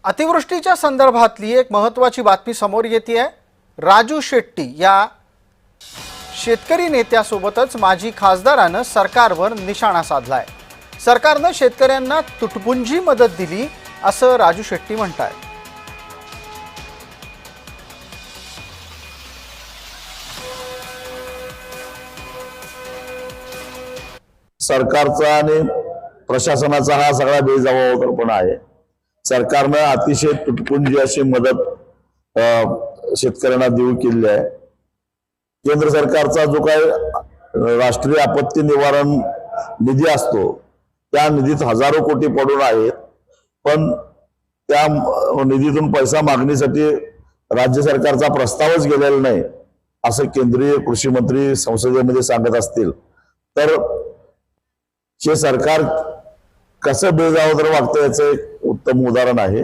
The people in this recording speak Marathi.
अतिवृष्टीच्या संदर्भातली एक महत्त्वाची बातमी समोर येते आहे। राजू शेट्टी या शेतकरी नेत्यासोबतच माजी खासदारानं सरकारवर निशाणा साधलाय। सरकारनं शेतकऱ्यांना तुटपुंजी मदत दिली असं राजू शेट्टी म्हणतात। सरकारचा आणि प्रशासनाचा हा सगळा बेजबाबदारपणा आहे। सरकारने अतिशय तुटपुंजी अशी मदत शेतकऱ्यांना देऊ केली आहे। केंद्र सरकारचा जो काही राष्ट्रीय आपत्ती निवारण निधी असतो त्या निधीत हजारो कोटी पडून आहेत, पण त्या निधीतून पैसा मागणीसाठी राज्य सरकारचा प्रस्तावच गेलेला नाही असं केंद्रीय कृषी मंत्री संसदेमध्ये सांगत असतील तर हे सरकार कसं बेजबाबदार वागतं याचं एक उत्तम उदाहरण आहे।